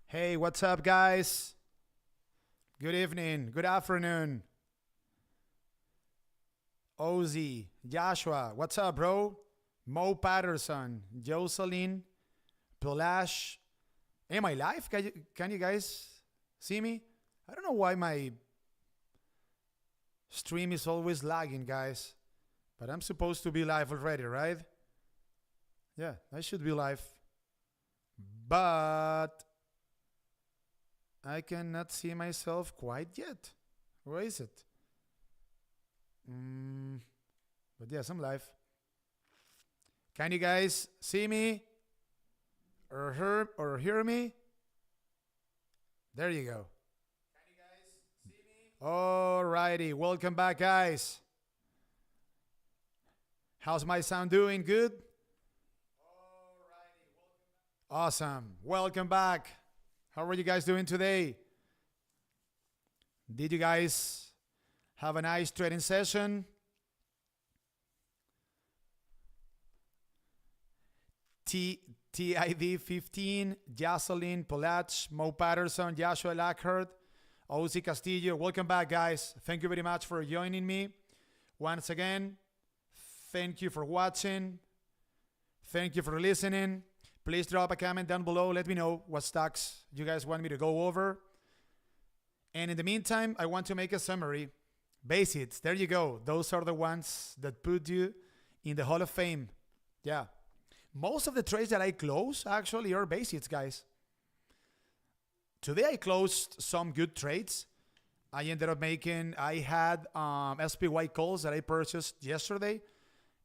Hey, what's up, guys? Good evening, good afternoon. Ozzy, Joshua, what's up, bro? Mo Patterson, Jocelyn, Polash. Am I live? Can you guys see me? I don't know why my stream is always lagging, guys. But I'm supposed to be live already, right? Yeah, I should be live. But I cannot see myself quite yet. Where is it? But yes, I'm live. Can you guys see me? Or hear me? There you go. Can you guys see me? Alrighty, welcome back, guys. How's my sound doing? Good? Alrighty, welcome back. Awesome. Welcome back. How are you guys doing today? Did you guys have a nice trading session? TID 15, Jocelyn, Polach, Mo Patterson, Joshua Lackhart, Ozzy Castillo. Welcome back, guys. Thank you very much for joining me. Once again, thank you for watching. Thank you for listening. Please drop a comment down below. Let me know what stocks you guys want me to go over. And in the meantime, I want to make a summary. Basics, there you go. Those are the ones that put you in the Hall of Fame. Yeah. Most of the trades that I close actually are basics, guys. Today I closed some good trades. I had SPY calls that I purchased yesterday.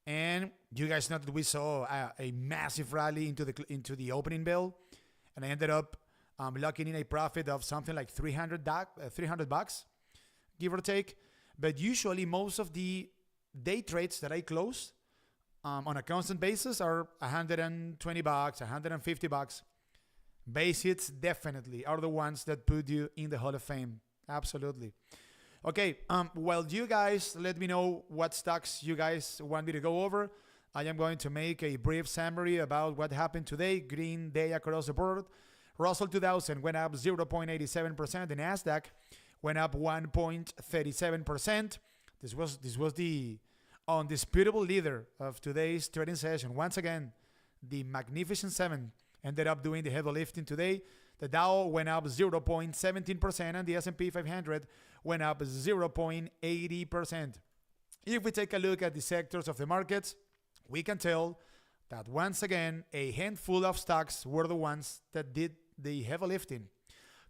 And you guys know that we saw a massive rally into the opening bell, and I ended up locking in a profit of something like $300, give or take. But usually, most of the day trades that I close on a constant basis are $120, $150. Basics definitely are the ones that put you in the Hall of Fame. Absolutely. Okay, well, you guys let me know what stocks you guys want me to go over. I am going to make a brief summary about what happened today. Green day across the board. Russell 2000 went up 0.87%. The NASDAQ went up 1.37%. This was the undisputable leader of today's trading session. Once again, the Magnificent Seven ended up doing the heavy lifting today. The Dow went up 0.17% and the S&P 500 went up 0.80%. If we take a look at the sectors of the markets, we can tell that once again, a handful of stocks were the ones that did the heavy lifting.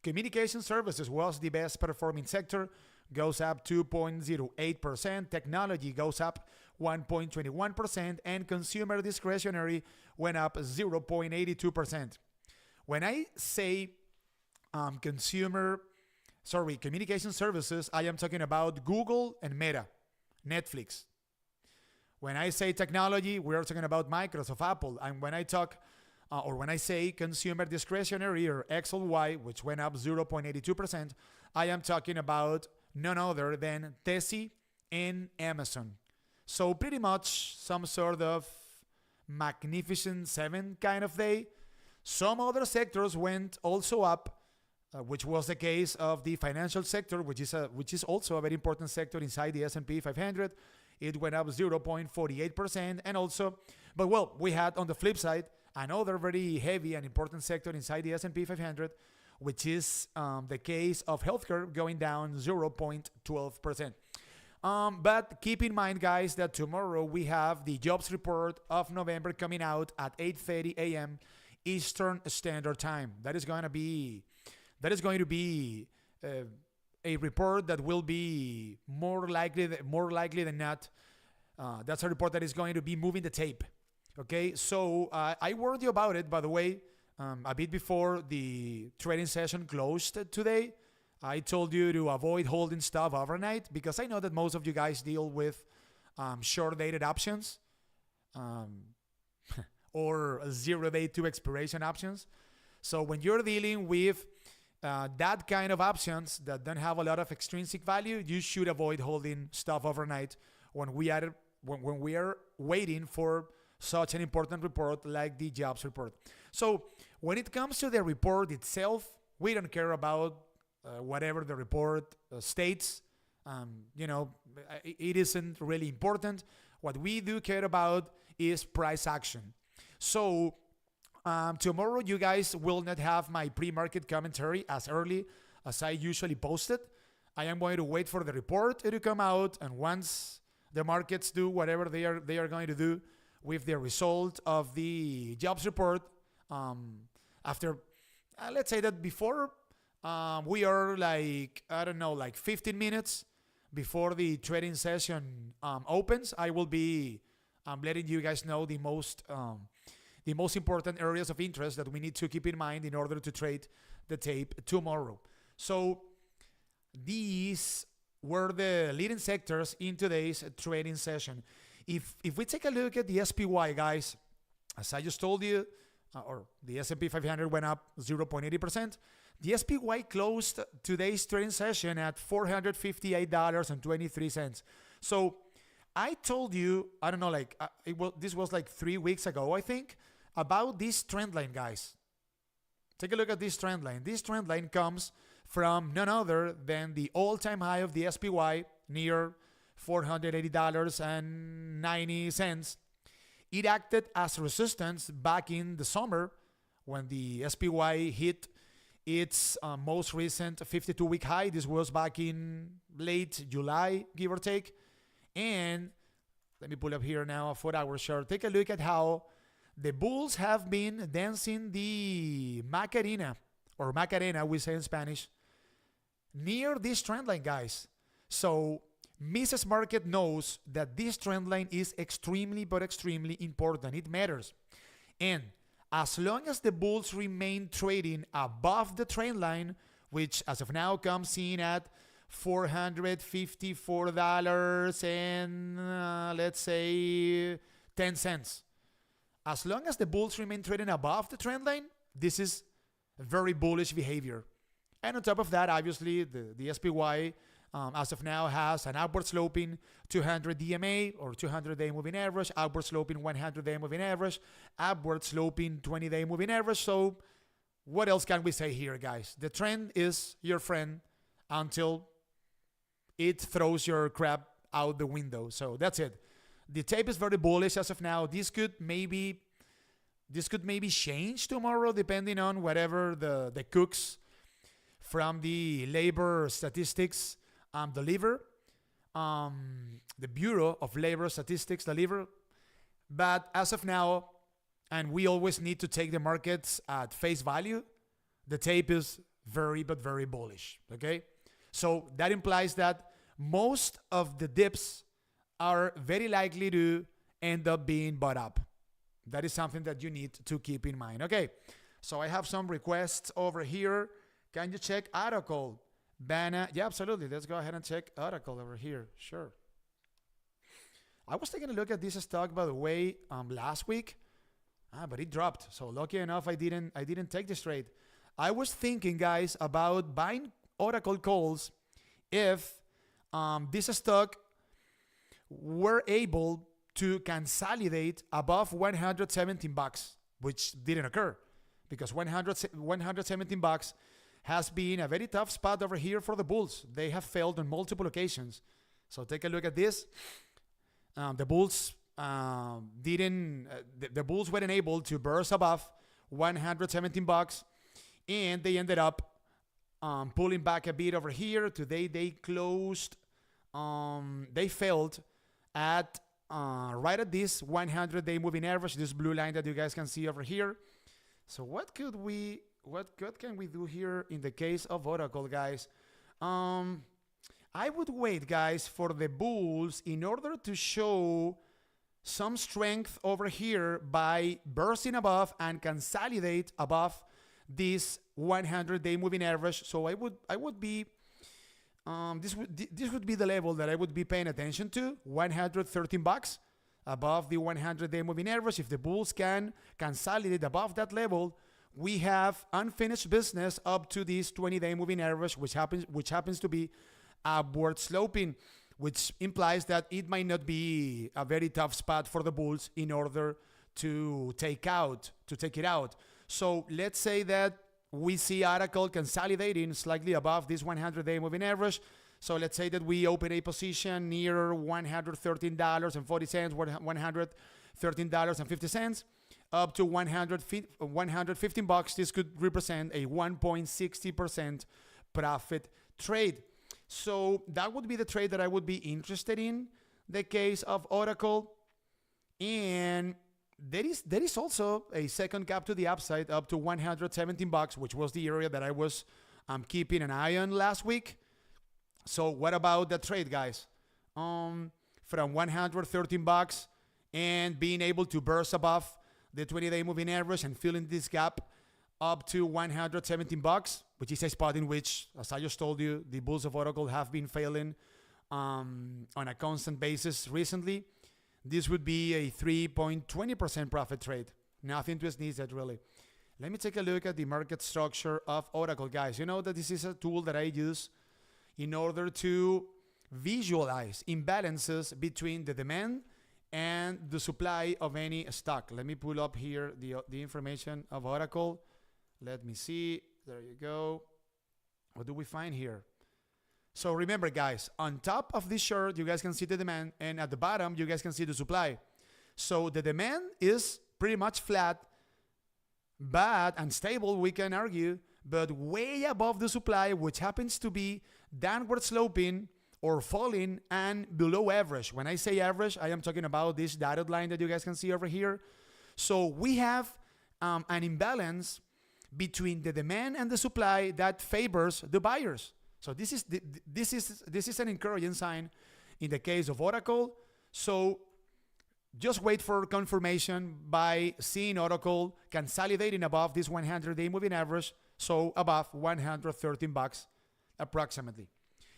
Communication services was the best performing sector, goes up 2.08%. Technology goes up 1.21%, and consumer discretionary went up 0.82%. When I say communication services, I am talking about Google and Meta, Netflix. When I say technology, we are talking about Microsoft, Apple. And when I say consumer discretionary or XLY, which went up 0.82%, I am talking about none other than Tessie and Amazon. So pretty much some sort of Magnificent Seven kind of day. Some other sectors went also up, which was the case of the financial sector, which is also a very important sector inside the S&P 500. It went up 0.48%, and also, but well, we had on the flip side another very heavy and important sector inside the S&P 500, which is the case of healthcare, going down 0.12%. But keep in mind, guys, that tomorrow we have the jobs report of November coming out at 8:30 a.m. Eastern Standard Time. That is going to be a report that will be more likely than not. That's a report that is going to be moving the tape. Okay, so I warned you about it, by the way, a bit before the trading session closed today. I told you to avoid holding stuff overnight because I know that most of you guys deal with short-dated options. Or 0 day to expiration options. So when you're dealing with that kind of options that don't have a lot of extrinsic value, you should avoid holding stuff overnight when we are waiting for such an important report like the jobs report. So when it comes to the report itself, We don't care about whatever the report states. It isn't really important. What we do care about is price action. So tomorrow you guys will not have my pre-market commentary as early as I usually post it. I am going to wait for the report to come out, and once the markets do whatever they are going to do with the result of the jobs report, after let's say that before we are like 15 minutes before the trading session opens, I will be letting you guys know the most important areas of interest that we need to keep in mind in order to trade the tape tomorrow. So these were the leading sectors in today's trading session. If we take a look at the SPY, guys, as I just told you, or the S&P 500 went up 0.80%. The SPY closed today's trading session at $458.23. So I told you, I don't know, this was like 3 weeks ago, I think, about this trend line, guys. Take a look at this trend line. This trend line comes from none other than the all-time high of the SPY near $480.90. It acted as resistance back in the summer when the SPY hit its most recent 52-week high. This was back in late July, give or take. And let me pull up here now a 4-hour chart. Take a look at how the bulls have been dancing the Macarena, or Macarena, we say in Spanish, near this trend line, guys. So Mrs. Market knows that this trend line is extremely, but extremely important. It matters. And as long as the bulls remain trading above the trend line, which as of now comes in at $454 and let's say 10 cents. As long as the bulls remain trading above the trend line, this is very bullish behavior. And on top of that, obviously, the SPY as of now has an upward sloping 200 DMA or 200-day moving average, upward sloping 100-day moving average, upward sloping 20-day moving average. So what else can we say here, guys? The trend is your friend until it throws your crap out the window. So that's it. The tape is very bullish as of now. This could maybe change tomorrow depending on whatever the cooks from the labor statistics deliver. The Bureau of Labor Statistics deliver. But as of now, and we always need to take the markets at face value, the tape is very, but very bullish. Okay? So that implies that most of the dips are very likely to end up being bought up. That is something that you need to keep in mind. Okay, so I have some requests over here. Can you check article? Yeah, absolutely. Let's go ahead and check article over here. Sure. I was taking a look at this stock, by the way, last week, but it dropped. So lucky enough, I didn't take this trade. I was thinking, guys, about buying Oracle calls if this stock were able to consolidate above 117 bucks, which didn't occur because 117 bucks has been a very tough spot over here for the bulls. They have failed on multiple occasions. So take a look at this. The bulls the bulls weren't able to burst above 117 bucks, and they ended up pulling back a bit over here. Today they closed. They failed at right at this 100-day moving average, this blue line that you guys can see over here. So what can we do here in the case of Oracle, guys? I would wait, guys, for the bulls in order to show some strength over here by bursting above and consolidate above this 100-day moving average. So I would be this would be the level that I would be paying attention to, 113 bucks above the 100-day moving average. If the bulls can consolidate above that level, we have unfinished business up to this 20-day moving average, which happens to be upward sloping, which implies that it might not be a very tough spot for the bulls in order to take it out. So let's say that we see Oracle consolidating slightly above this 100-day moving average. So let's say that we open a position near $113.40, $113.50, up to $115. This could represent a 1.60% profit trade. So that would be the trade that I would be interested in, the case of Oracle. And there is also a second gap to the upside up to $117, which was the area that I was keeping an eye on last week. So what about the trade, guys? From $113 and being able to burst above the 20-day moving average and filling this gap up to $117, which is a spot in which, as I just told you, the bulls of Oracle have been failing on a constant basis recently. This would be a 3.20% profit trade. Nothing to sneeze at, really. Let me take a look at the market structure of Oracle, guys. You know that this is a tool that I use in order to visualize imbalances between the demand and the supply of any stock. Let me pull up here the information of Oracle. Let me see. There you go. What do we find here? So remember, guys, on top of this chart, you guys can see the demand, and at the bottom, you guys can see the supply. So the demand is pretty much flat, but unstable, we can argue, but way above the supply, which happens to be downward sloping or falling and below average. When I say average, I am talking about this dotted line that you guys can see over here. So we have an imbalance between the demand and the supply that favors the buyers. So this is an encouraging sign in the case of Oracle. So just wait for confirmation by seeing Oracle consolidating above this 100-day moving average, so above $113 approximately.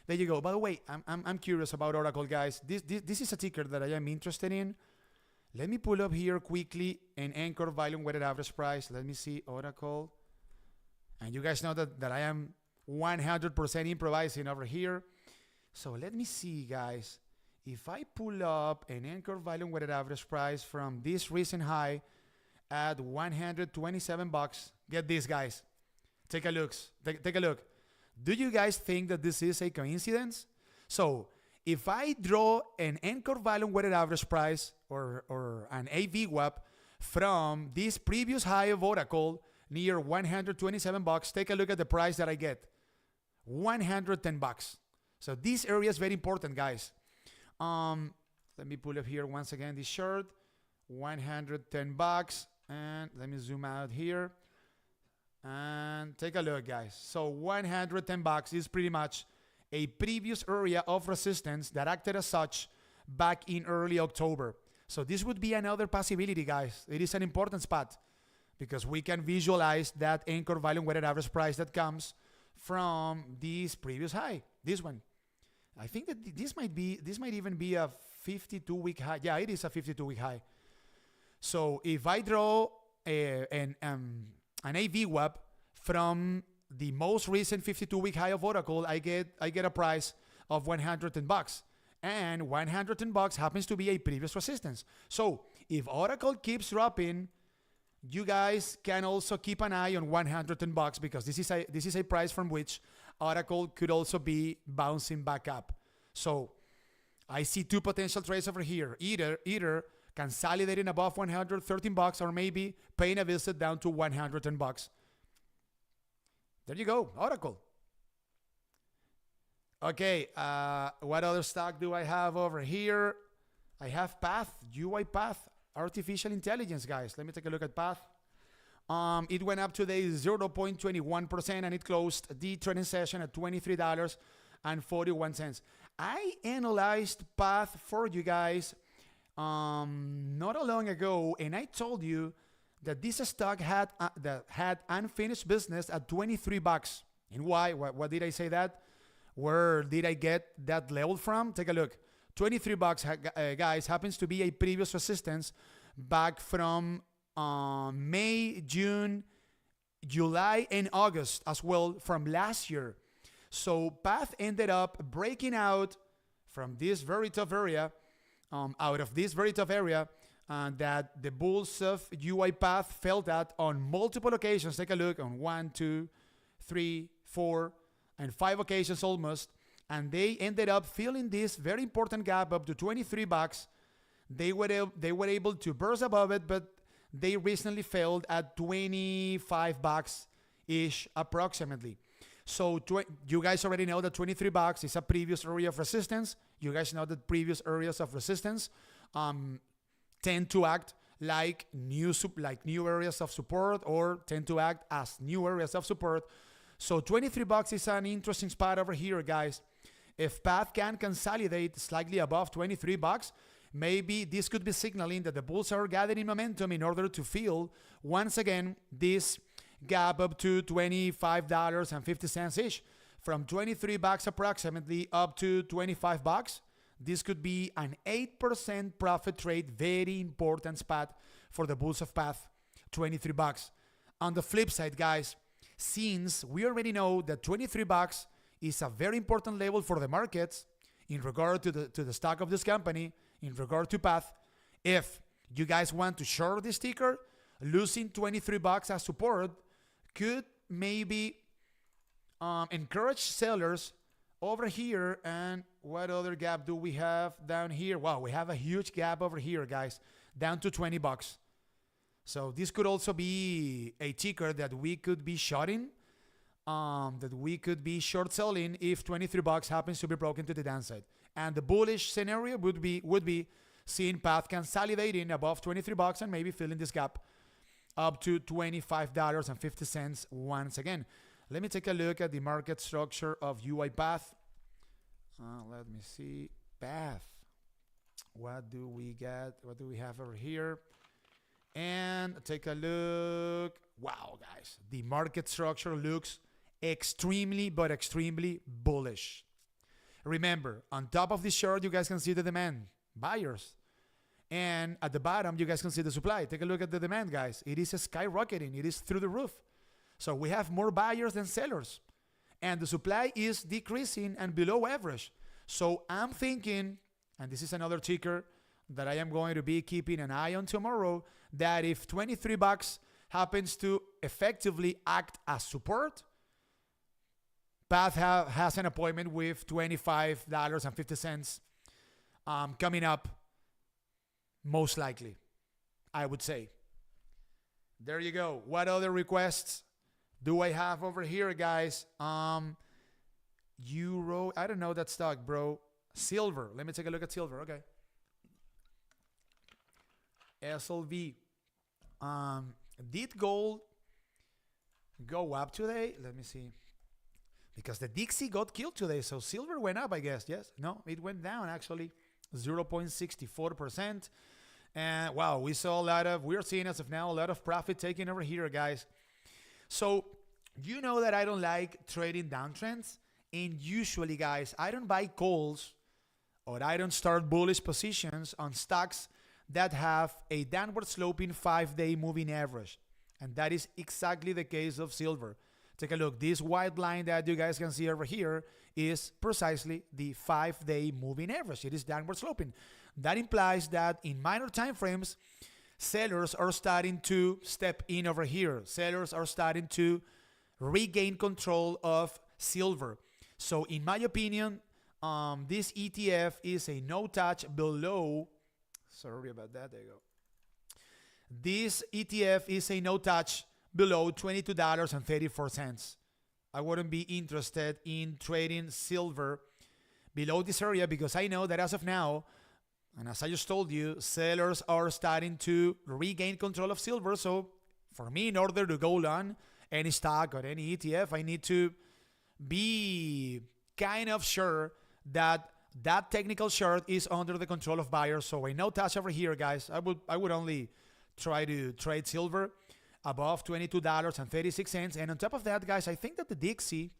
There you go. By the way, I'm curious about Oracle, guys. This is a ticker that I am interested in. Let me pull up here quickly an anchor volume weighted average price. Let me see Oracle. And you guys know that I am 100% improvising over here. So let me see, guys. If I pull up an anchor volume weighted average price from this recent high at $127, get this, guys. Take a look. Take a look. Do you guys think that this is a coincidence? So if I draw an anchor volume weighted average price or an AVWAP from this previous high of Oracle near $127, take a look at the price that I get. $110. So this area is very important, guys. Let me pull up here once again this chart. $110, and let me zoom out here and take a look, guys. So $110 is pretty much a previous area of resistance that acted as such back in early October. So this would be another possibility, guys. It is an important spot because we can visualize that anchor volume weighted average price that comes from this previous high, this one. I think that this might even be a 52-week high. Yeah, it is a 52-week high. So if I draw an AVWAP from the most recent 52-week high of Oracle, I get a price of $110. And $110 happens to be a previous resistance. So if Oracle keeps dropping, you guys can also keep an eye on $110 because this is a price from which Oracle could also be bouncing back up. So I see two potential trades over here. Either consolidating above $113 or maybe paying a visit down to $110. There you go, Oracle. Okay, what other stock do I have over here? I have Path, UiPath, artificial intelligence, guys. Let me take a look at Path. It went up today 0.21% and it closed the trading session at $23.41. I analyzed Path for you guys not long ago, and I told you that this stock had unfinished business at $23. And why? What did I say that? Where did I get that level from? Take a look. $23, guys, happens to be a previous resistance back from May, June, July, and August as well from last year. So Path ended up breaking out from this very tough area, that the bulls of UiPath felt that on multiple occasions. Take a look on 1, 2, 3, 4, and 5 occasions almost. And they ended up filling this very important gap up to $23. They were able to burst above it, but they recently failed at $25-ish approximately. So you guys already know that $23 is a previous area of resistance. You guys know that previous areas of resistance tend to act like new areas of support, or tend to act as new areas of support. So $23 is an interesting spot over here, guys. If path can consolidate slightly above $23, maybe this could be signaling that the bulls are gathering momentum in order to fill once again this gap up to $25.50-ish. From $23 approximately up to $25. This could be an 8% profit trade, very important spot for the bulls of path, $23. On the flip side, guys, since we already know that $23 is a very important level for the markets in regard to the stock of this company, in regard to path, if you guys want to short this ticker, losing $23 as support could maybe encourage sellers over here. And what other gap do we have down here? Wow, we have a huge gap over here, guys, down to $20. So this could also be a ticker that we could be shorting, that we could be short selling if $23 happens to be broken to the downside. And the bullish scenario would be seeing path consolidating above $23 and maybe filling this gap up to $25.50 once again. Let me take a look at the market structure of UiPath. Let me see. Path. What do we get? What do we have over here? And take a look. Wow, guys. The market structure looks extremely, but extremely bullish. Remember, on top of this chart, you guys can see the demand. Buyers. And at the bottom, you guys can see the supply. Take a look at the demand, guys. It is skyrocketing. It is through the roof. So we have more buyers than sellers. And the supply is decreasing and below average. So I'm thinking, and this is another ticker that I am going to be keeping an eye on tomorrow, that if $23 happens to effectively act as support, Path has an appointment with $25.50 coming up, most likely, I would say. There you go. What other requests do I have over here, guys? Euro, I don't know that stock, bro. Silver. Let me take a look at silver. Okay. SLV. Did gold go up today? Let me see. Because the Dixie got killed today, so silver went up, I guess. Yes? No, it went down actually, 0.64%. And wow, we're seeing as of now a lot of profit taking over here, guys. So you know that I don't like trading downtrends, and usually, guys, I don't buy calls or I don't start bullish positions on stocks that have a downward sloping 5-day moving average. And that is exactly the case of silver. Take a look. This white line that you guys can see over here is precisely the 5-day moving average. It is downward sloping. That implies that in minor time frames, sellers are starting to step in over here. Sellers are starting to regain control of silver. So in my opinion, this ETF is a no touch below. Sorry about that. There you go. This ETF is a no touch below $22.34. I wouldn't be interested in trading silver below this area because I know that as of now, and as I just told you, sellers are starting to regain control of silver. So for me, in order to go long any stock or any ETF, I need to be kind of sure that that technical chart is under the control of buyers. So a no touch over here, guys. I would only try to trade silver above $22.36. And on top of that, guys, I think that the Dixie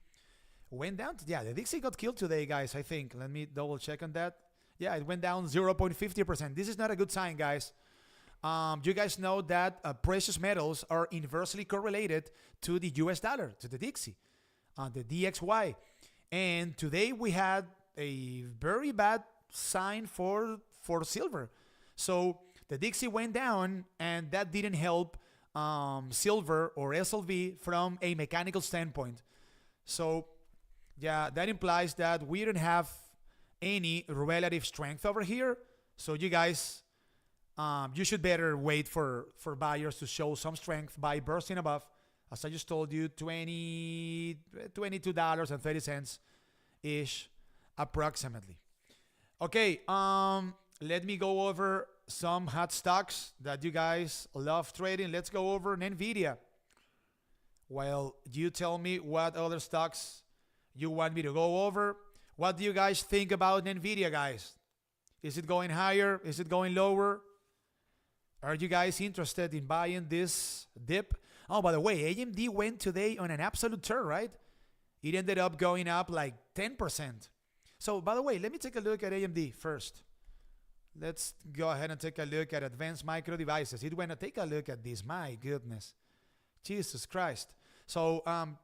went down. The Dixie got killed today, guys, I think. Let me double check on that. Yeah, it went down 0.50%. This is not a good sign, guys. You guys know that precious metals are inversely correlated to the US dollar, to the Dixie, the DXY. And today we had a very bad sign for silver. So the Dixie went down, and that didn't help silver or SLV from a mechanical standpoint. So yeah, that implies that we don't have any relative strength over here. So you guys, you should better wait for buyers to show some strength by bursting above, as I just told you, $22.30 ish approximately. Okay, let me go over some hot stocks that you guys love trading. Let's go over NVDA. Well, you tell me what other stocks you want me to go over. What do you guys think about NVIDIA, guys? Is it going higher? Is it going lower? Are you guys interested in buying this dip? Oh, by the way, AMD went today on an absolute turn, right? It ended up going up like 10%. So, by the way, let me take a look at AMD first. Let's go ahead and take a look at advanced micro devices. It went to take a look at this. My goodness. Jesus Christ. So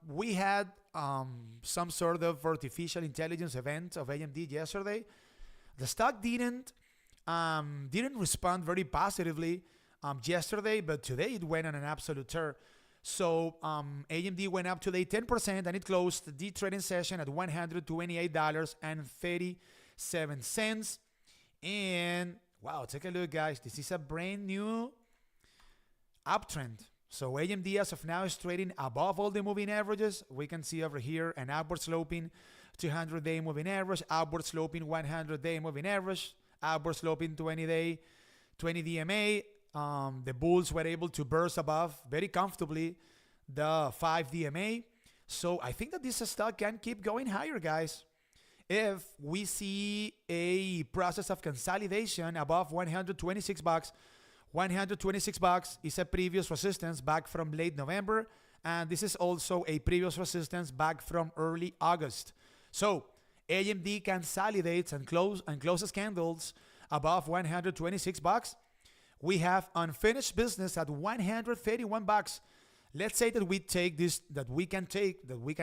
we had some sort of artificial intelligence event of AMD yesterday. The stock didn't respond very positively yesterday, but today it went on an absolute tear. So AMD went up today 10%, and it closed the trading session at $128.37. And wow, take a look, guys. This is a brand new uptrend. So AMD as of now is trading above all the moving averages. We can see over here an upward sloping 200-day moving average, upward sloping 100-day moving average, upward sloping 20 DMA. The bulls were able to burst above very comfortably the 5 DMA. So I think that this stock can keep going higher, guys. If we see a process of consolidation above 126 bucks, 126 bucks is a previous resistance back from late November, and this is also a previous resistance back from early August. So AMD consolidates and closes candles above 126 bucks. We have unfinished business at 131 bucks. Let's say that we take this, that we can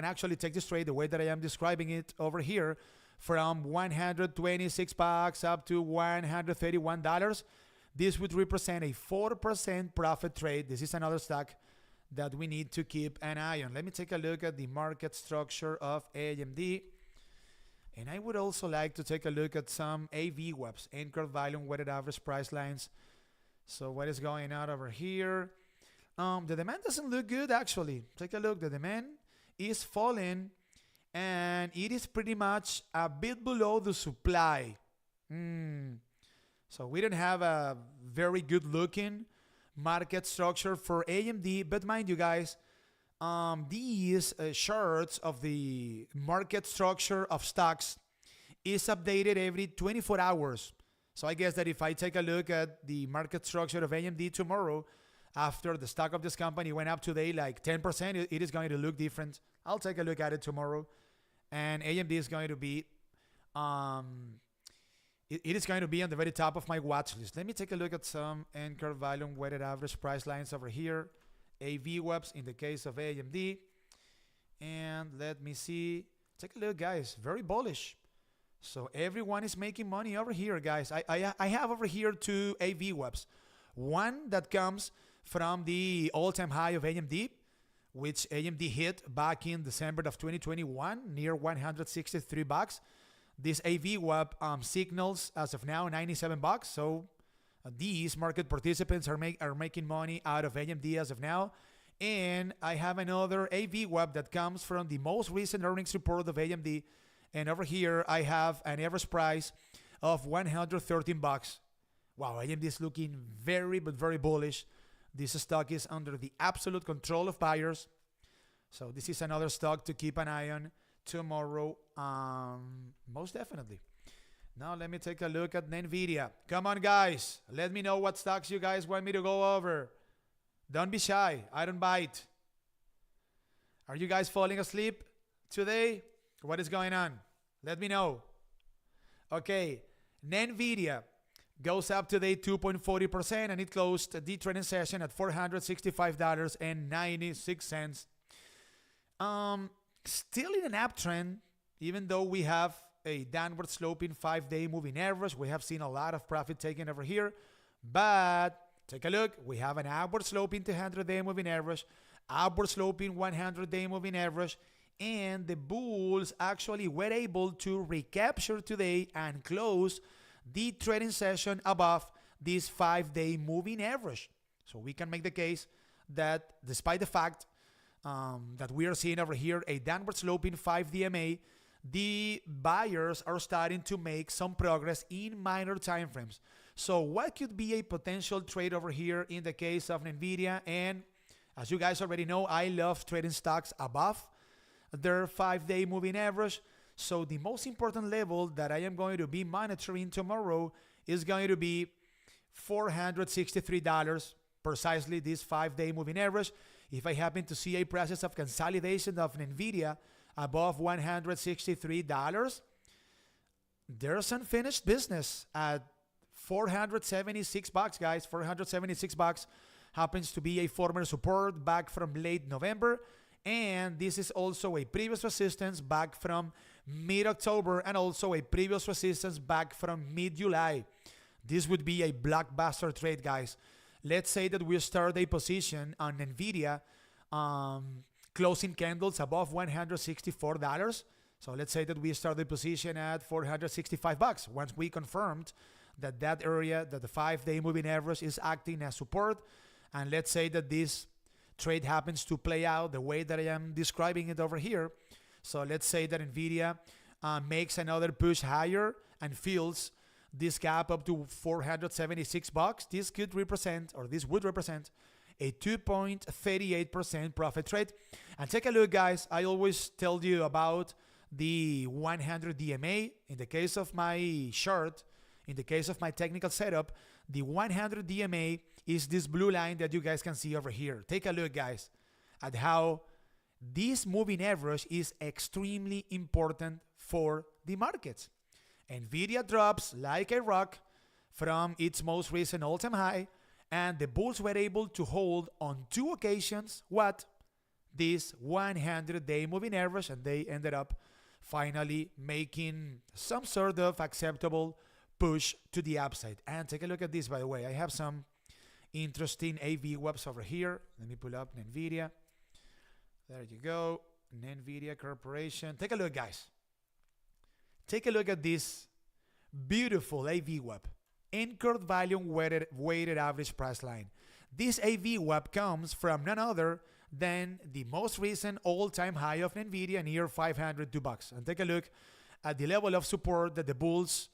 actually take this trade the way that I am describing it over here, from 126 bucks up to $131. This would represent a 4% profit trade. This is another stock that we need to keep an eye on. Let me take a look at the market structure of AMD. And I would also like to take a look at some AVWAPs, anchored volume weighted average price lines. So what is going on over here? The demand doesn't look good, actually. Take a look. The demand is falling, and it is pretty much a bit below the supply. So we don't have a very good looking market structure for AMD, but mind you guys, these charts of the market structure of stocks is updated every 24 hours. So I guess that if I take a look at the market structure of AMD tomorrow, after the stock of this company went up today like 10%, it is going to look different. I'll take a look at it tomorrow, and AMD is going to be it is going to be on the very top of my watch list. Let me take a look at some anchor volume weighted average price lines over here. AVWAPs in the case of AMD. And let me see. Take a look, guys. Very bullish. So everyone is making money over here, guys. I have over here two AVWAPs. One that comes from the all-time high of AMD, which AMD hit back in December of 2021, near 163 bucks. This AVWAP signals as of now 97 bucks. So these market participants are making money out of AMD as of now. And I have another AVWAP that comes from the most recent earnings report of AMD. And over here I have an average price of 113 bucks. Wow, AMD is looking very, but very bullish. This stock is under the absolute control of buyers. So this is another stock to keep an eye on tomorrow, most definitely. Now let me take a look at NVIDIA. Come on, guys. Let me know what stocks you guys want me to go over. Don't be shy. I don't bite. Are you guys falling asleep today? What is going on? Let me know. Okay, NVIDIA goes up today 2.40%, and it closed the trading session at $465.96. Still in an uptrend, even though we have a downward sloping 5-day moving average. We have seen a lot of profit taken over here. But take a look. We have an upward sloping 200-day moving average, upward sloping 100-day moving average, and the bulls actually were able to recapture today and close the trading session above this 5-day moving average. So we can make the case that despite the fact that we are seeing over here a downward sloping 5 DMA, the buyers are starting to make some progress in minor time frames. So what could be a potential trade over here in the case of NVIDIA? And as you guys already know, I love trading stocks above their 5-day moving average. So the most important level that I am going to be monitoring tomorrow is going to be $463, precisely this 5-day moving average. If I happen to see a process of consolidation of NVIDIA above $163, there's unfinished business at $476, guys. $476 happens to be a former support back from late November, and this is also a previous resistance back from mid-October and also a previous resistance back from mid-July. This would be a blockbuster trade, guys. Let's say that we start a position on NVIDIA closing candles above $164. So let's say that we start the position at $465 once we confirmed that that area, that the 5-day moving average is acting as support. And let's say that this trade happens to play out the way that I am describing it over here. So let's say that NVIDIA makes another push higher and fills this gap up to $476. This could represent, or this would represent, a 2.38% profit trade. And take a look, guys. I always tell you about the 100 DMA. In the case of my chart, in the case of my technical setup, the 100 DMA is this blue line that you guys can see over here. Take a look, guys, at how this moving average is extremely important for the markets. NVIDIA drops like a rock from its most recent all-time high, and the bulls were able to hold on 2 occasions what? This 100-day moving average, and they ended up finally making some sort of acceptable push to the upside. And take a look at this, by the way. I have some interesting AV webs over here. Let me pull up NVIDIA. There you go. NVIDIA Corporation. Take a look, guys. Take a look at this beautiful AV web. Anchored volume weighted average price line. This AV web comes from none other than the most recent all-time high of NVIDIA near $502. And take a look at the level of support that the bulls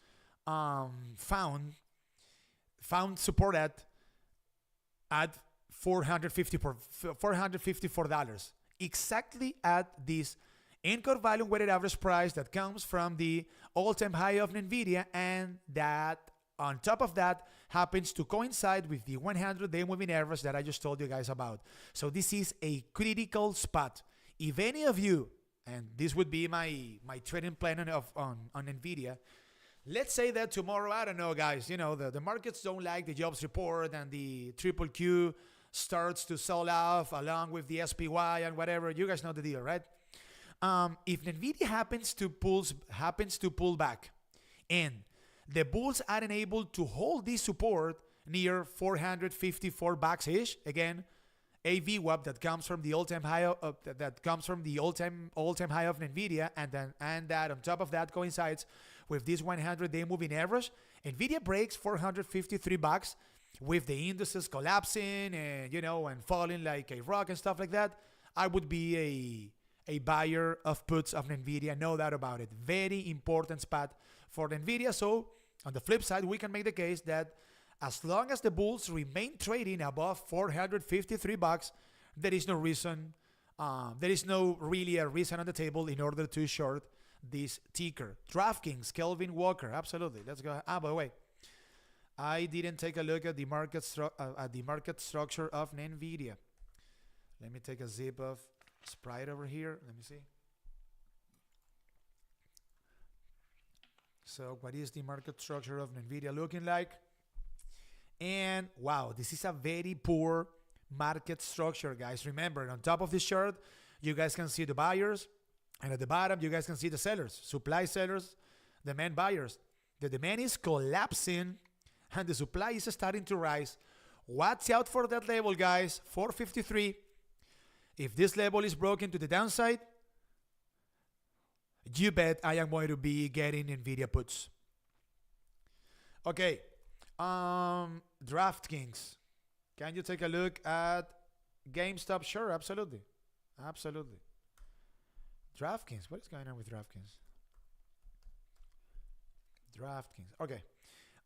found support at $454. Exactly at this anchor volume weighted average price that comes from the all-time high of NVIDIA, and that on top of that happens to coincide with the 100-day moving average that I just told you guys about. So this is a critical spot. If any of you, and this would be my trading plan on NVIDIA, let's say that tomorrow, I don't know, guys, you know, the markets don't like the jobs report and the triple Q starts to sell off along with the SPY and whatever. You guys know the deal, right? If NVIDIA happens to pull back and the bulls are unable to hold this support near $454-ish, again, a VWAP that comes from the all-time high of all-time high of NVIDIA, and that on top of that coincides with this 100-day moving average. NVIDIA breaks $453 with the indices collapsing and falling like a rock and stuff like that. I would be a buyer of puts of NVIDIA, no doubt about it. Very important spot for NVIDIA. So on the flip side, we can make the case that as long as the bulls remain trading above $453, there is no reason, there is no really a reason on the table in order to short this ticker. DraftKings, Kelvin Walker, absolutely. Let's go. By the way, I didn't take a look at the market structure of NVIDIA. Let me take a zip of Sprite over here. Let me see. So what is the market structure of NVIDIA looking like? And wow, this is a very poor market structure, guys. Remember, on top of this chart, you guys can see the buyers, and at the bottom, you guys can see the sellers. Supply sellers, demand buyers. The demand is collapsing and the supply is starting to rise. Watch out for that level, guys, 453. If this level is broken to the downside, you bet I am going to be getting NVIDIA puts. Okay, DraftKings. Can you take a look at GameStop? Sure, absolutely. Absolutely. DraftKings, what is going on with DraftKings? DraftKings, okay.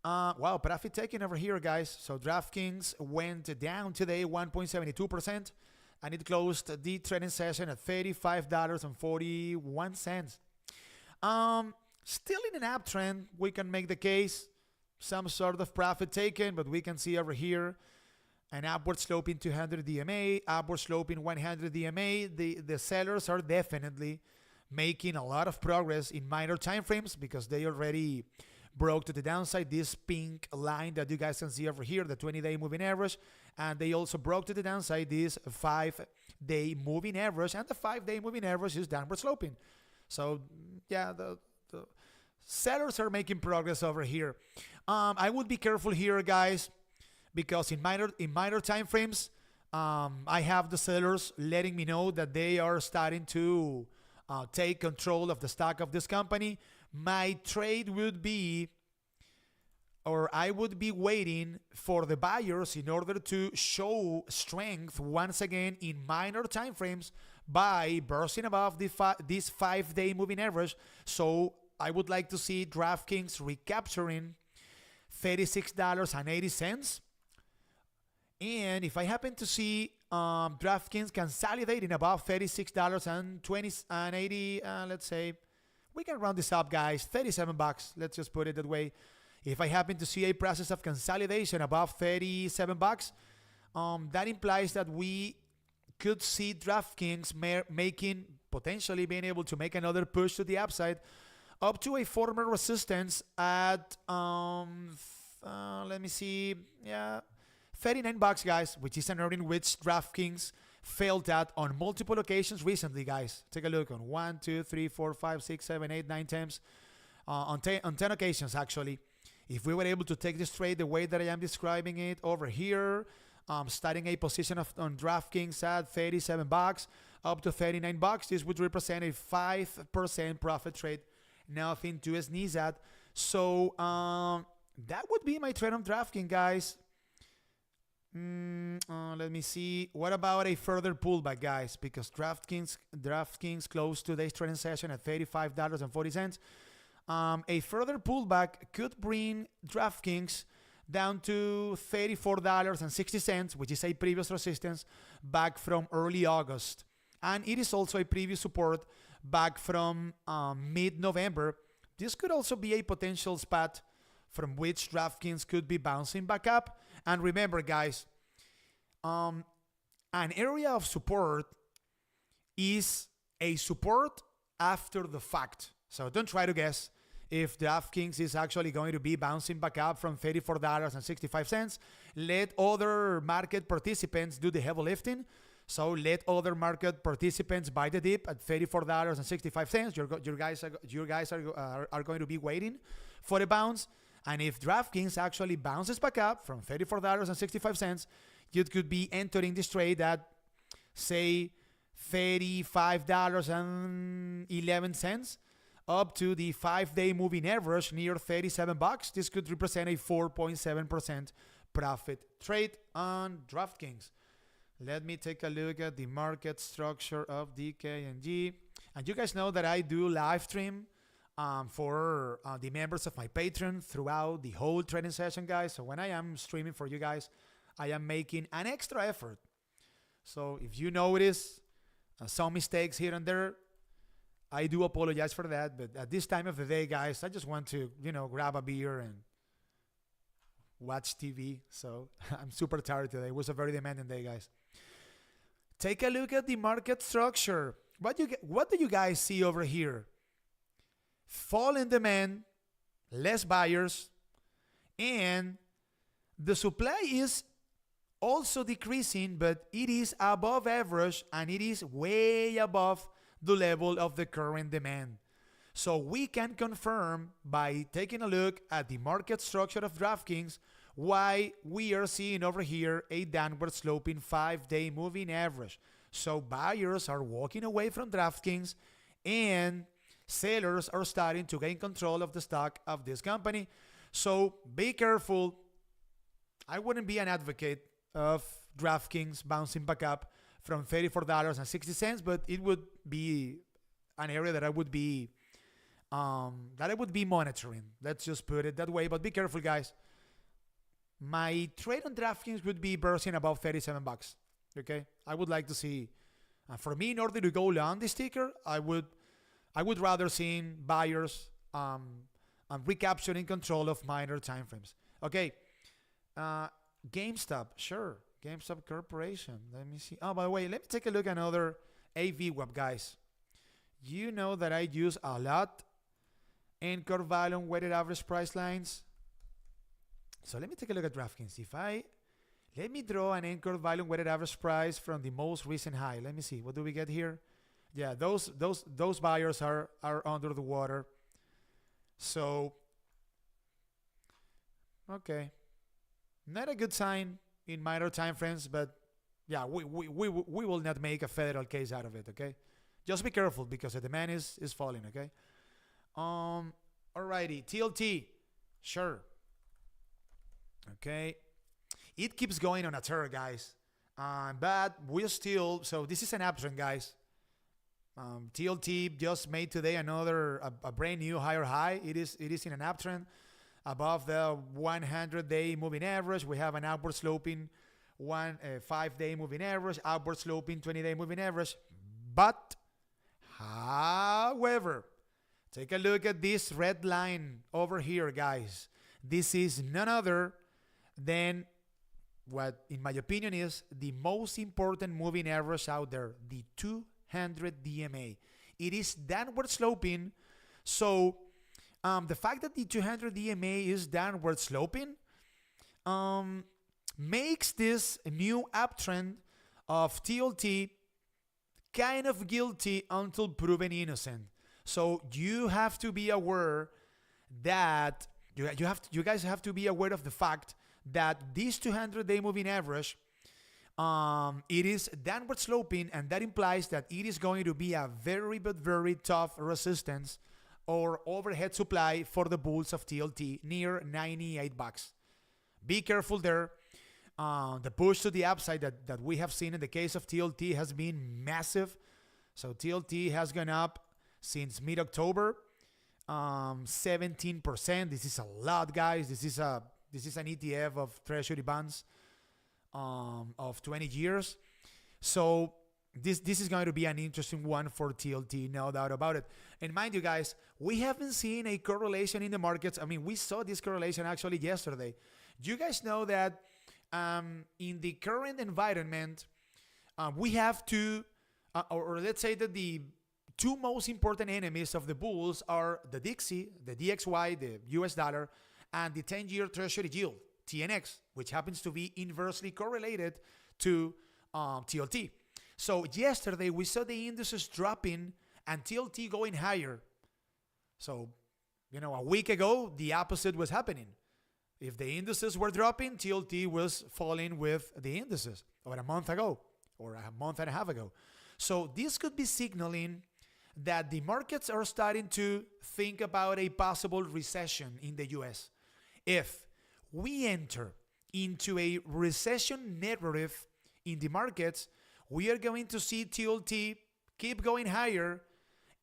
Wow, profit taking over here, guys. So DraftKings went down today 1.72%, and it closed the trading session at $35.41. Still in an uptrend, we can make the case. Some sort of profit taken, but we can see over here an upward sloping 200 DMA, upward sloping 100 DMA. The sellers are definitely making a lot of progress in minor time frames because they already broke to the downside this pink line that you guys can see over here, the 20-day moving average, and they also broke to the downside this 5-day moving average, and the 5-day moving average is downward sloping. So yeah, the sellers are making progress over here. I would be careful here, guys, because in minor time frames, I have the sellers letting me know that they are starting to take control of the stock of this company. My trade would be, or I would be waiting for the buyers in order to show strength once again in minor time frames by bursting above this 5-day moving average. So I would like to see DraftKings recapturing $36.80. And if I happen to see DraftKings consolidating above $36.80, let's say, we can round this up, guys, $37. Let's just put it that way. If I happen to see a process of consolidation above $37, that implies that we could see DraftKings potentially being able to make another push to the upside up to a former resistance at let me see, yeah, $39, guys, which is an area in which DraftKings failed at on multiple occasions recently, guys. Take a look on 1, 2, 3, 4, 5, 6, 7, 8, 9 times, on 10 occasions actually. If we were able to take this trade the way that I am describing it over here, starting a position on DraftKings at $37 up to $39, this would represent a 5% profit trade. Nothing to sneeze at. So that would be my trade on DraftKings, guys. Let me see. What about a further pullback, guys? Because DraftKings closed today's trading session at $35.40. A further pullback could bring DraftKings down to $34.60, which is a previous resistance back from early August. And it is also a previous support back from mid-November. This could also be a potential spot from which DraftKings could be bouncing back up. And remember, guys, an area of support is a support after the fact. So don't try to guess if DraftKings is actually going to be bouncing back up from $34.65. Let other market participants do the heavy lifting. So let other market participants buy the dip at $34.65. You guys are going to be waiting for a bounce. And if DraftKings actually bounces back up from $34.65, you could be entering this trade at, say, $35.11 up to the 5-day moving average near $37. This could represent a 4.7% profit trade on DraftKings. Let me take a look at the market structure of DKNG. And you guys know that I do live stream for the members of my Patreon throughout the whole trading session, guys. So when I am streaming for you guys, I am making an extra effort. So if you notice some mistakes here and there, I do apologize for that. But at this time of the day, guys, I just want to, grab a beer and watch TV. So I'm super tired today. It was a very demanding day, guys. Take a look at the market structure. What do you guys see over here? Fall in demand, less buyers, and the supply is also decreasing, but it is above average and it is way above the level of the current demand. So we can confirm by taking a look at the market structure of DraftKings why we are seeing over here a downward sloping 5-day moving average. So buyers are walking away from DraftKings and sellers are starting to gain control of the stock of this company. So be careful. I wouldn't be an advocate of DraftKings bouncing back up from $34.60, but it would be an area that I would be monitoring. Let's just put it that way. But be careful, guys. My trade on DraftKings would be bursting above $37. Okay, I would like to see. For me, in order to go long this ticker, I would rather see buyers recapturing control of minor time frames. Okay, GameStop, sure. GameStop Corporation. Let me see. Oh, by the way, let me take a look at another AV web, guys. You know that I use a lot anchor value weighted average price lines. So let me take a look at DraftKings. Let me draw an anchor value weighted average price from the most recent high. Let me see. What do we get here? Yeah, those buyers are under the water. So, okay. Not a good sign in minor time frames, but yeah, we will not make a federal case out of it, okay? Just be careful because the demand is falling, okay? Alrighty, TLT, sure. Okay, it keeps going on a tear, guys. But we're still, so this is an uptrend, guys. TLT just made today another a brand new higher high. It is in an uptrend above the 100-day moving average. We have an upward sloping 5-day moving average, upward sloping 20-day moving average. But, however, take a look at this red line over here, guys. This is none other than what, in my opinion, is the most important moving average out there, the 200 DMA. It is downward sloping. So the fact that the 200 DMA is downward sloping makes this new uptrend of TLT kind of guilty until proven innocent. So you have to be aware that you guys have to be aware of the fact that this 200-day moving average, it is downward sloping, and that implies that it is going to be a very but very tough resistance or overhead supply for the bulls of TLT near $98. Be careful there. The push to the upside that we have seen in the case of TLT has been massive. So TLT has gone up since mid-October, 17%. This is a lot, guys. This is an ETF of treasury bonds of 20 years. So this is going to be an interesting one for TLT, no doubt about it. And mind you, guys, we haven't seen a correlation in the markets. I mean, we saw this correlation actually yesterday. Do you guys know that in the current environment, we have to, or let's say that the two most important enemies of the bulls are the DXY, the DXY, the US dollar, and the 10-year treasury yield, TNX, which happens to be inversely correlated to TLT. So yesterday we saw the indices dropping and TLT going higher. So, a week ago, the opposite was happening. If the indices were dropping, TLT was falling with the indices, or a month ago, or a month and a half ago. So this could be signaling that the markets are starting to think about a possible recession in the US. If we enter into a recession narrative in the markets, we are going to see TLT keep going higher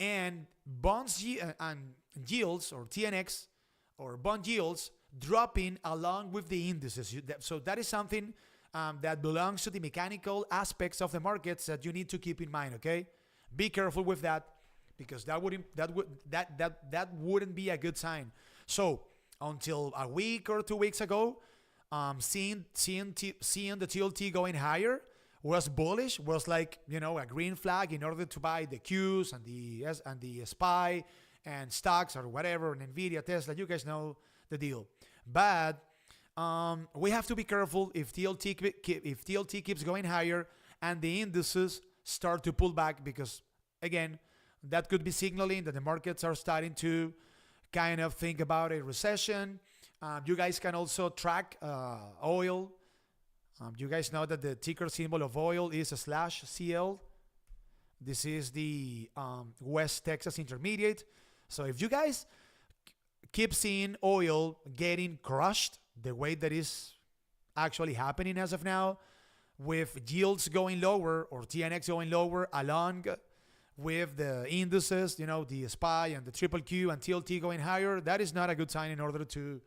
and bonds and yields, or TNX, or bond yields, dropping along with the indices. So that is something that belongs to the mechanical aspects of the markets that you need to keep in mind, okay? Be careful with that, because that wouldn't be a good sign. So until a week or 2 weeks ago, seeing the TLT going higher was bullish, was like, a green flag in order to buy the Qs and the SPY and stocks or whatever, and NVIDIA, Tesla. You guys know the deal. But we have to be careful if TLT keeps going higher and the indices start to pull back, because again, that could be signaling that the markets are starting to kind of think about a recession. You guys can also track oil. You guys know that the ticker symbol of oil is a /CL. This is the West Texas Intermediate. So if you guys keep seeing oil getting crushed the way that is actually happening as of now, with yields going lower or TNX going lower along with the indices, you know, the SPY and the triple Q and TLT going higher, that is not a good sign in order to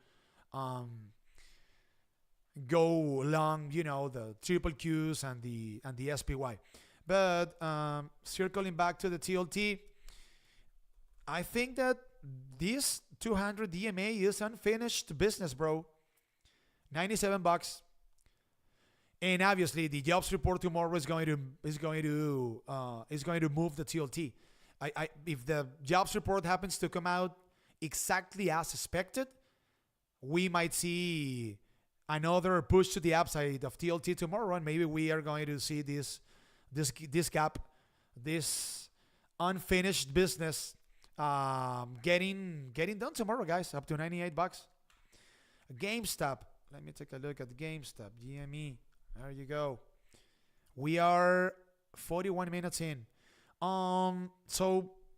go long, you know, the triple Qs and the SPY. But circling back to the TLT, I think that this 200 DMA is unfinished business, bro. $97. And obviously, the jobs report tomorrow is going to move the TLT. If the jobs report happens to come out exactly as expected, we might see another push to the upside of TLT tomorrow, and maybe we are going to see this gap, this unfinished business, getting done tomorrow, guys. Up to $98. GameStop. Let me take a look at GameStop. GME. There you go. We are 41 minutes in.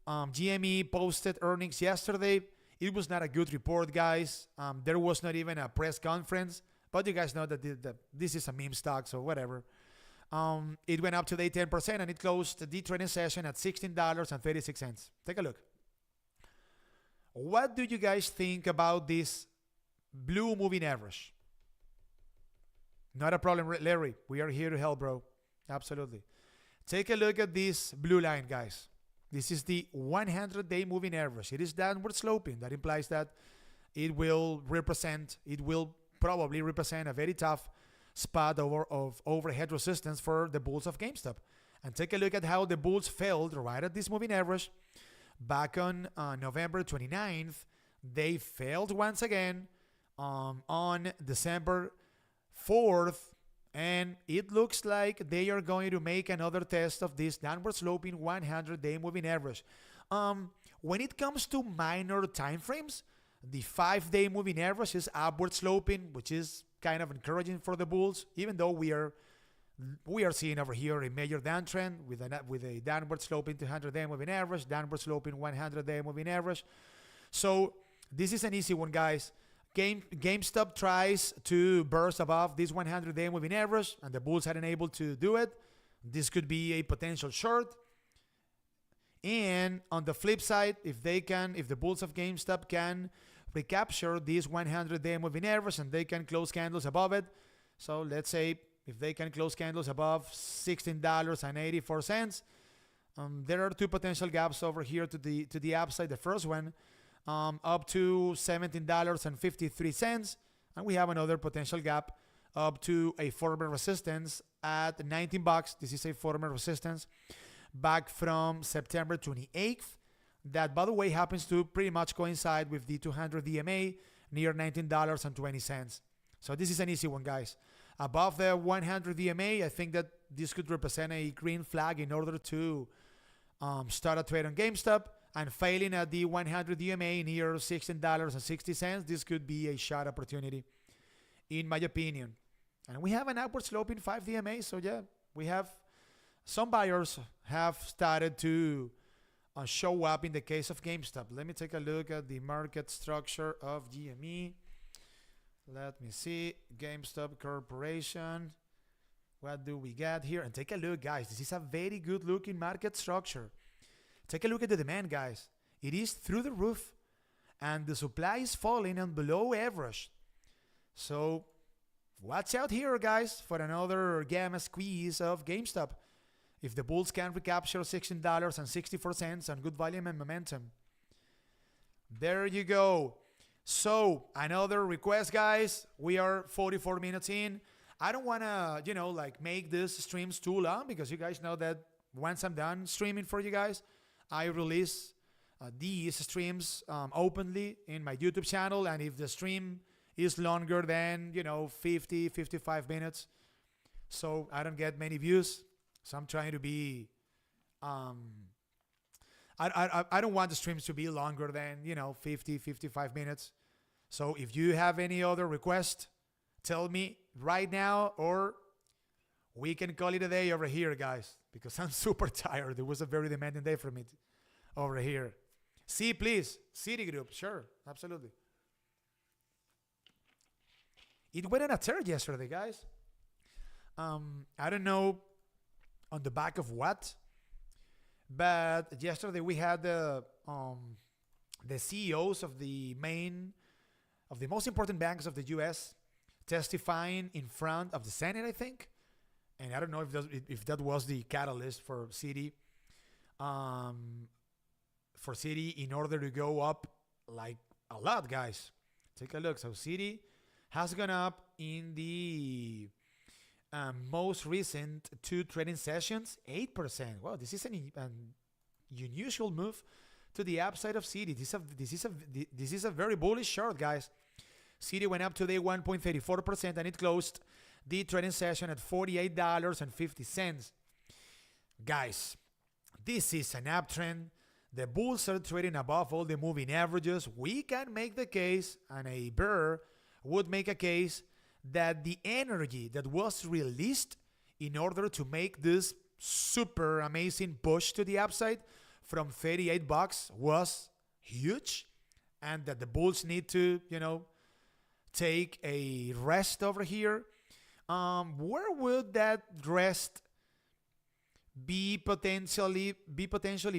GME posted earnings yesterday. It was not a good report, guys. There was not even a press conference, but you guys know that this is a meme stock, so whatever. It went up today 10%, and it closed the trading session at $16.36. Take a look. What do you guys think about this blue moving average? Not a problem, Larry. We are here to help, bro. Absolutely. Take a look at this blue line, guys. This is the 100-day moving average. It is downward sloping. That implies that it will probably represent a very tough spot of overhead resistance for the bulls of GameStop. And take a look at how the bulls failed right at this moving average. Back on November 29th, they failed once again on December 4th, and it looks like they are going to make another test of this downward sloping 100-day moving average. When it comes to minor time frames, the 5-day moving average is upward sloping, which is kind of encouraging for the bulls, even though we are seeing over here a major downtrend with a downward sloping 200-day moving average, downward sloping 100-day moving average. So this is an easy one, guys. GameStop tries to burst above this 100-day moving average, and the bulls hadn't able to do it. This could be a potential short. And on the flip side, if the bulls of GameStop can recapture this 100-day moving average and they can close candles above it, so let's say if they can close candles above $16.84, there are two potential gaps over here to the upside. The first one, up to $17.53, and we have another potential gap up to a former resistance at $19. This is a former resistance back from September 28th. That, by the way, happens to pretty much coincide with the 200 DMA near $19.20. So this is an easy one, guys. Above the 100 DMA, I think that this could represent a green flag in order to start a trade on GameStop. And failing at the 100 DMA near $16.60, this could be a short opportunity, in my opinion. And we have an upward sloping 5 DMA, so yeah, we have some buyers have started to show up in the case of GameStop. Let me take a look at the market structure of GME. Let me see. GameStop Corporation. What do we got here? And take a look, guys. This is a very good looking market structure. Take a look at the demand, guys. It is through the roof, and the supply is falling and below average. So watch out here, guys, for another gamma squeeze of GameStop. If the bulls can recapture $16.64 on good volume and momentum. There you go. So another request, guys. We are 44 minutes in. I don't want to, make this streams too long, because you guys know that once I'm done streaming for you guys, I release these streams openly in my YouTube channel. And if the stream is longer than, 50, 55 minutes, so I don't get many views. So I'm trying to be, I don't want the streams to be longer than, 50, 55 minutes. So if you have any other request, tell me right now, or we can call it a day over here, guys, because I'm super tired. It was a very demanding day for me over here. See, please. Citigroup. Sure. Absolutely. It went on a tear yesterday, guys. I don't know on the back of what, but yesterday we had the CEOs of the most important banks of the U.S. testifying in front of the Senate, I think. And I don't know if that was the catalyst for Citi, in order to go up like a lot, guys. Take a look. So Citi has gone up in the most recent 2 trading sessions, 8%. Wow, this is an unusual move to the upside of Citi. This is a very bullish short, guys. Citi went up today 1.34%, and it closed the trading session at $48.50. Guys, this is an uptrend. The bulls are trading above all the moving averages. We can make the case, and a bear would make a case, that the energy that was released in order to make this super amazing push to the upside from $38 was huge, and that the bulls need to, take a rest over here. Where would that rest be potentially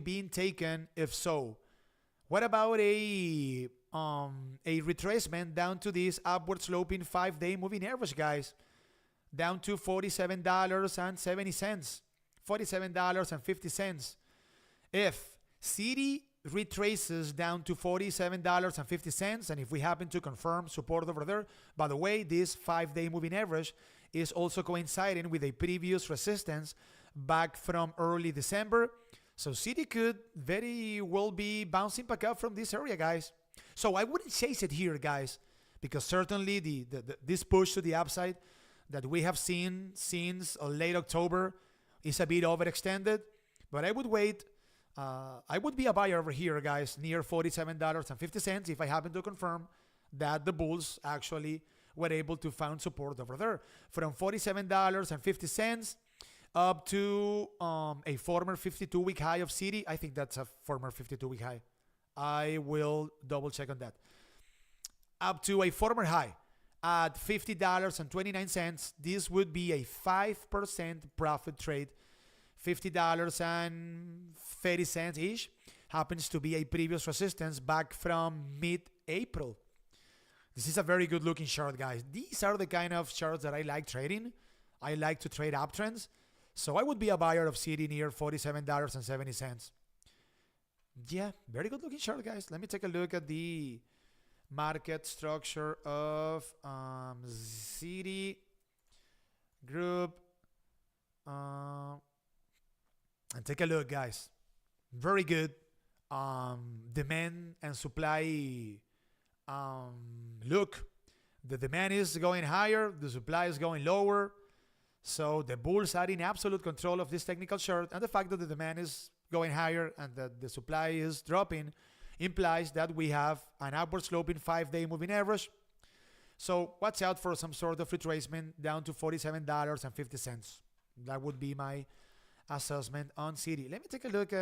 being taken if so? What about a retracement down to this upward sloping 5-day moving average, guys? Down to $47.70, $47.50. If Citi retraces down to $47.50, and if we happen to confirm support over there, by the way, this 5-day moving average is also coinciding with a previous resistance back from early December. So Citi could very well be bouncing back up from this area, guys. So I wouldn't chase it here, guys, because certainly this push to the upside that we have seen since late October is a bit overextended. But I would wait. I would be a buyer over here, guys, near $47.50 if I happen to confirm that the bulls actually were able to find support over there. From $47.50 up to a former 52-week high of Citi. I think that's a former 52-week high. I will double check on that. Up to a former high at $50.29. This would be a 5% profit trade. $50.30-ish happens to be a previous resistance back from mid-April. This is a very good looking chart, guys. These are the kind of charts that I like trading. I like to trade uptrends. So I would be a buyer of Citi near $47.70. Yeah, very good looking chart, guys. Let me take a look at the market structure of Citi Group. And take a look, guys. Very good. Demand and supply. Look, the demand is going higher. The supply is going lower. So the bulls are in absolute control of this technical chart. And the fact that the demand is going higher and that the supply is dropping implies that we have an upward sloping 5-day moving average. So watch out for some sort of retracement down to $47.50. That would be my assessment on Citi. Let me take a look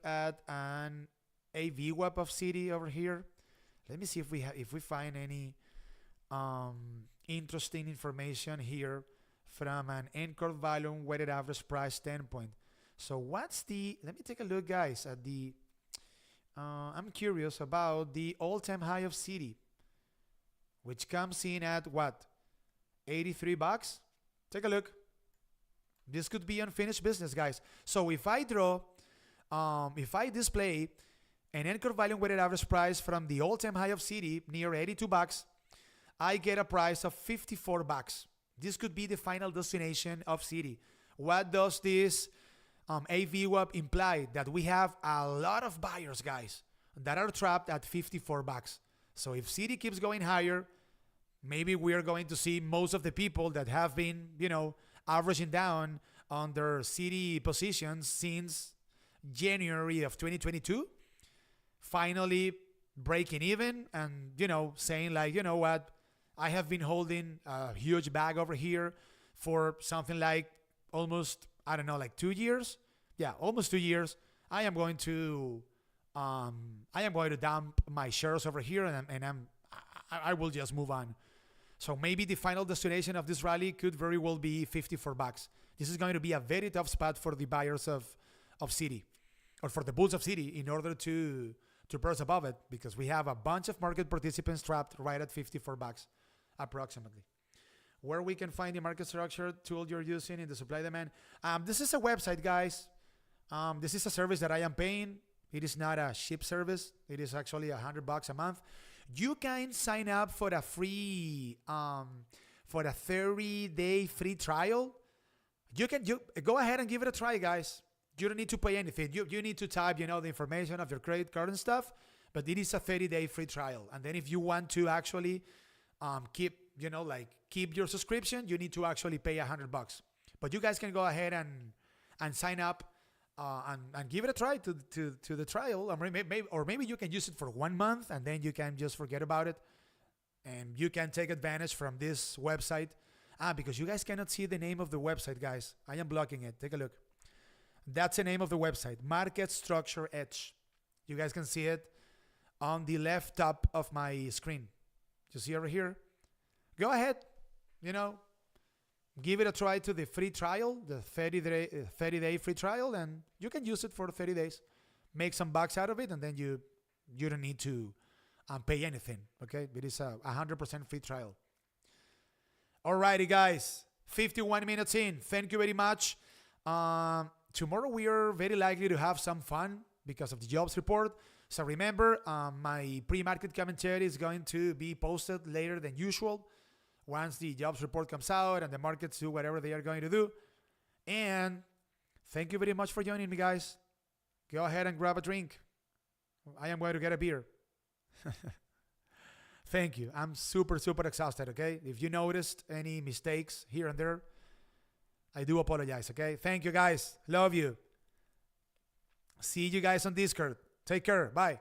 at an AVWAP of Citi over here. Let me see if we find any interesting information here from an anchored volume weighted average price standpoint. So let me take a look, guys, at the I'm curious about the all-time high of Citi, which comes in at what? $83. Take a look. This could be unfinished business, guys. So if I display an anchor volume weighted average price from the all-time high of Citi near $82, I get a price of $54. This could be the final destination of Citi. What does this AVWAP imply? That we have a lot of buyers, guys, that are trapped at $54. So if Citi keeps going higher, maybe we're going to see most of the people that have been, averaging down on their Citi positions since January of 2022, finally breaking even and, saying like, you know what, I have been holding a huge bag over here for something like almost, I don't know, like 2 years. Yeah, almost 2 years. I am going to dump my shares over here and I will just move on. So maybe the final destination of this rally could very well be $54. This is going to be a very tough spot for the buyers of Citi, or for the bulls of Citi, in order to burst above it, because we have a bunch of market participants trapped right at $54 approximately. Where we can find the market structure tool you're using in the supply demand. This is a website, guys. This is a service that I am paying. It is not a cheap service. It is actually $100 a month. You can sign up for a free, for a 30-day free trial. You go ahead and give it a try, guys. You don't need to pay anything. You need to type, the information of your credit card and stuff. But it is a 30-day free trial. And then if you want to actually keep your subscription, you need to actually pay $100. But you guys can go ahead and sign up. And give it a try to the trial, or maybe you can use it for 1 month and then you can just forget about it, and you can take advantage from this website. Because you guys cannot see the name of the website, guys. I am blocking it. Take a look. That's the name of the website, Market Structure Edge. You guys can see it on the left top of my screen. You see over here? Go ahead, give it a try to the free trial, the 30-day free trial, and you can use it for 30 days. Make some bucks out of it, and then you don't need to pay anything, okay? It is a 100% free trial. Alrighty, guys. 51 minutes in. Thank you very much. Tomorrow we are very likely to have some fun because of the jobs report. So remember, my pre-market commentary is going to be posted later than usual, once the jobs report comes out and the markets do whatever they are going to do. And thank you very much for joining me, guys. Go ahead and grab a drink. I am going to get a beer. Thank you. I'm super, super exhausted, okay? If you noticed any mistakes here and there, I do apologize, okay? Thank you, guys. Love you. See you guys on Discord. Take care. Bye.